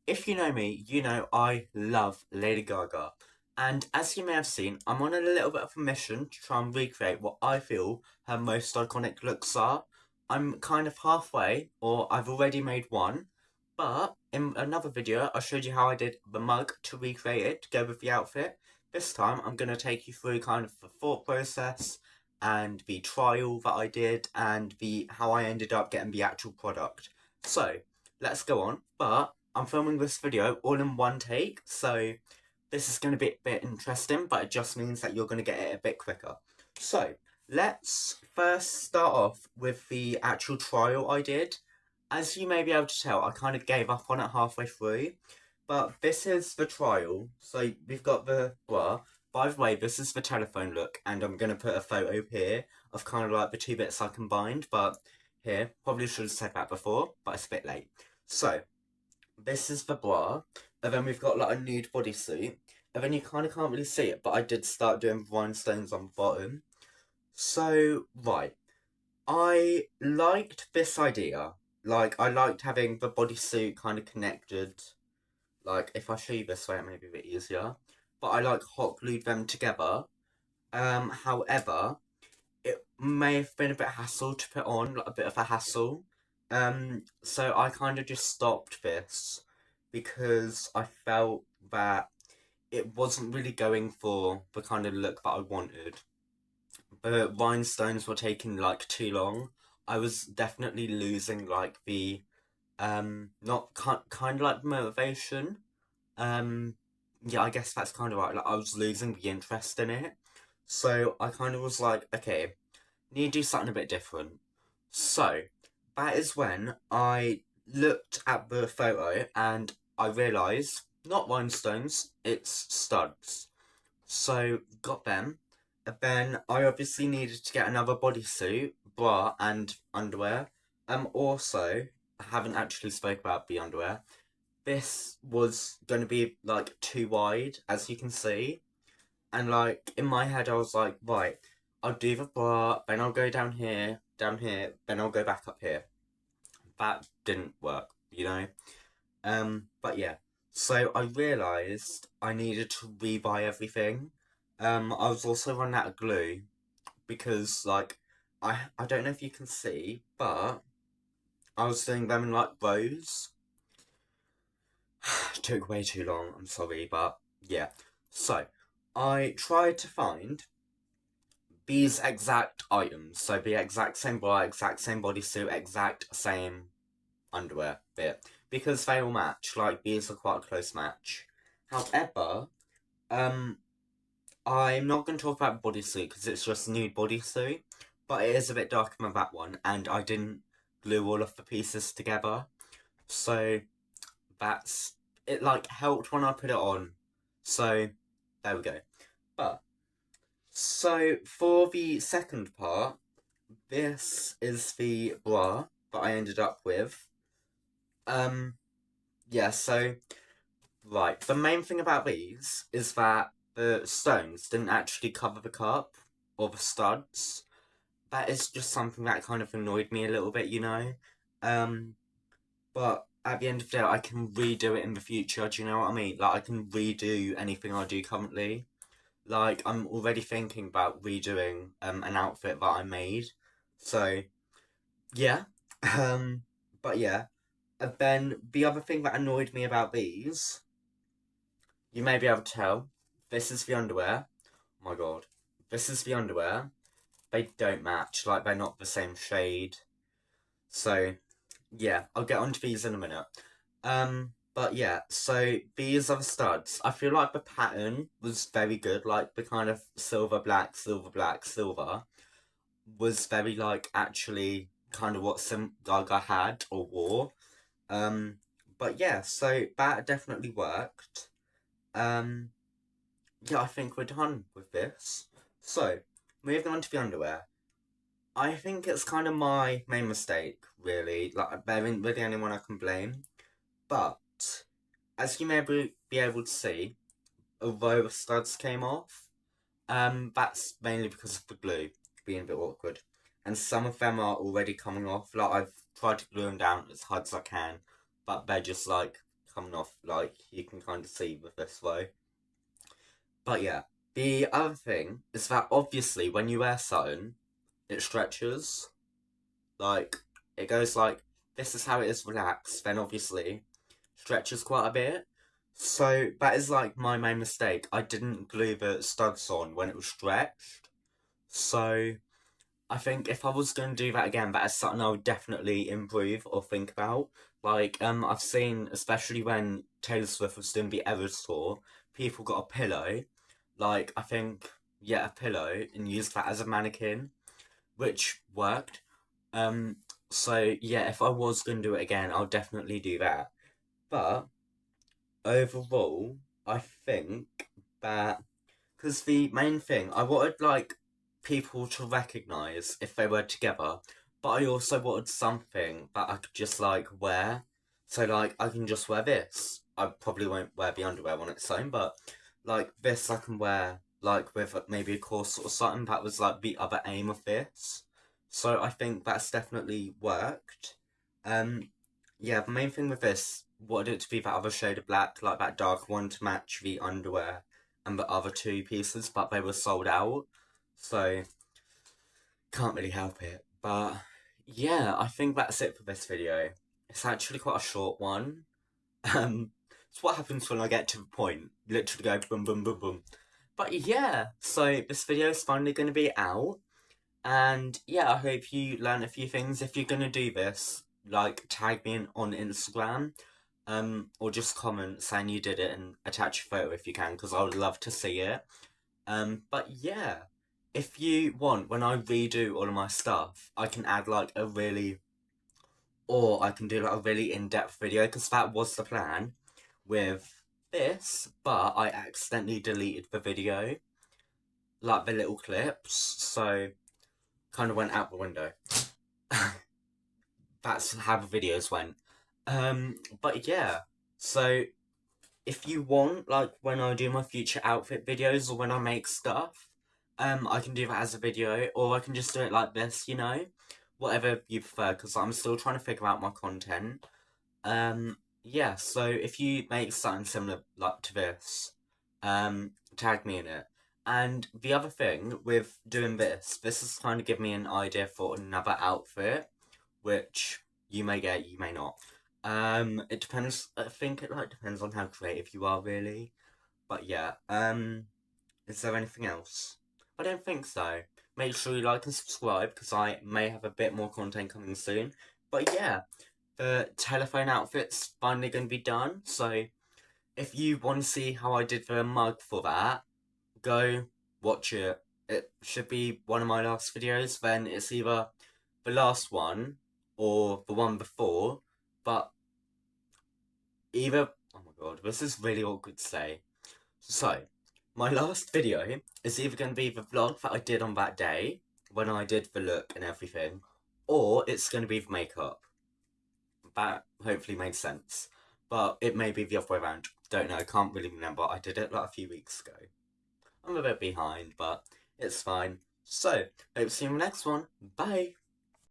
If you know me, you know I love Lady Gaga. And as you may have seen, I'm on a little bit of a mission to try and recreate what I feel her most iconic looks are. I'm kind of halfway, or I've already made one, but in another video I showed you how I did the mug to recreate it to go with the outfit. This time I'm going to take you through kind of the thought process and the trial that I did and the how I ended up getting the actual product. So, let's go on, but I'm filming this video all in one take, so this is going to be a bit interesting, but it just means that you're going to get it a bit quicker. So, let's first start off with the actual trial I did. As you may be able to tell, I kind of gave up on it halfway through, but this is the trial. So, we've got the bra. By the way, this is the telephone look, and I'm going to put a photo here of kind of like the two bits I combined, but here, probably should have said that before, but it's a bit late. So, this is the bra, and then we've got like a nude bodysuit, and then you kind of can't really see it, but I did start doing rhinestones on the bottom. So, right, I liked this idea. Like, I liked having the bodysuit kind of connected. Like, if I show you this way, it may be a bit easier. But I like hot glued them together. However, it may have been a bit hassle to put on, like a bit of a hassle. So I kind of just stopped this because I felt that it wasn't really going for the kind of look that I wanted. The rhinestones were taking like too long. I was definitely losing like the not kind of like motivation. Um, yeah, I guess that's kind of right. Like I was losing the interest in it. So I kind of was like, okay, need to do something a bit different. So, that is when I looked at the photo and I realised not rhinestones, it's studs. So, got them. And then I obviously needed to get another bodysuit, bra, and underwear. Also, I haven't actually spoke about the underwear. This was going to be like too wide, as you can see. And like in my head, I was like, right, I'll do the bra, then I'll go down here, then I'll go back up here. That didn't work, you know. But yeah. So I realised I needed to rebuy everything. I was also running out of glue because like I don't know if you can see, but I was doing them in like rows. It took way too long. I'm sorry, but yeah. So I tried to find these exact items. So the exact same bra, exact same bodysuit, exact same underwear bit. Because they all match. Like these are quite a close match. However, um I'm not going to talk about bodysuit because it's just a nude bodysuit. But it is a bit darker than that one, and I didn't glue all of the pieces together. So that's it like helped when I put it on. So there we go. But so for the second part, this is the bra that I ended up with. Um, yeah, so, right, the main thing about these is that the stones didn't actually cover the cup or the studs. That is just something that kind of annoyed me a little bit, you know? Um, but at the end of the day, I can redo it in the future, do you know what I mean? Like, I can redo anything I do currently. Like, I'm already thinking about redoing an outfit that I made. So, yeah. Um, but yeah. And then the other thing that annoyed me about these, you may be able to tell, this is the underwear. Oh my god. This is the underwear. They don't match, like they're not the same shade. So, yeah, I'll get onto these in a minute. But yeah, so these are the studs. I feel like the pattern was very good, like the kind of silver, black, silver, black, silver was very like actually kind of what some Gaga had or wore. Um, but yeah, so that definitely worked. Um, yeah, I think we're done with this. So, moving on to the underwear. I think it's kind of my main mistake, really. Like, there isn't really anyone I can blame. But, as you may be able to see, a row of studs came off. That's mainly because of the glue being a bit awkward. And some of them are already coming off. Like, I've tried to glue them down as hard as I can, but they're just, like, coming off, like you can kind of see with this way. But yeah, the other thing is that obviously when you wear something, it stretches. Like, it goes like, this is how it is relaxed, then obviously stretches quite a bit. So that is like my main mistake. I didn't glue the studs on when it was stretched. So I think if I was going to do that again, that is something I would definitely improve or think about. Like, I've seen, especially when Taylor Swift was doing the Eras tour, people got a pillow, like, I think, yeah, a pillow, and used that as a mannequin, which worked. Um, so yeah, if I was going to do it again, I'll definitely do that. But overall, I think that because the main thing, I wanted like people to recognise if they were together, but I also wanted something that I could just like wear. So like I can just wear this. I probably won't wear the underwear on its own, but like this I can wear like with maybe a corset or something. That was like the other aim of this. So I think that's definitely worked. Um, yeah, the main thing with this, wanted it to be that other shade of black, like that dark one to match the underwear and the other two pieces, but they were sold out, so can't really help it. But yeah, I think that's it for this video. It's actually quite a short one. It's what happens when I get to the point. Literally go boom, boom, boom, boom. But yeah, so this video is finally going to be out. And yeah, I hope you learn a few things. If you're going to do this, like tag me on Instagram. Or just comment saying you did it and attach a photo if you can, because I would love to see it. But yeah, if you want, when I redo all of my stuff, I can add like a really, or I can do like a really in-depth video, because that was the plan with this, but I accidentally deleted the video, like the little clips, so kind of went out the window. That's how the videos went. But yeah, so if you want, like, when I do my future outfit videos or when I make stuff, I can do that as a video, or I can just do it like this, you know? Whatever you prefer, because I'm still trying to figure out my content. Yeah, so if you make something similar, like, to this, tag me in it. And the other thing with doing this has kind of given me an idea for another outfit, which you may get, you may not. It depends. I think it like depends on how creative you are, really. But yeah. Is there anything else? I don't think so. Make sure you like and subscribe because I may have a bit more content coming soon. But yeah, the telephone outfit's finally going to be done. So if you want to see how I did the mug for that, go watch it. It should be one of my last videos. Then it's either the last one or the one before. But either, oh my god, this is really awkward to say. So, my last video is either going to be the vlog that I did on that day, when I did the look and everything, or it's going to be the makeup. That hopefully made sense. But it may be the other way around. Don't know, can't really remember. I did it like a few weeks ago. I'm a bit behind, but it's fine. So, hope to see you in the next one. Bye!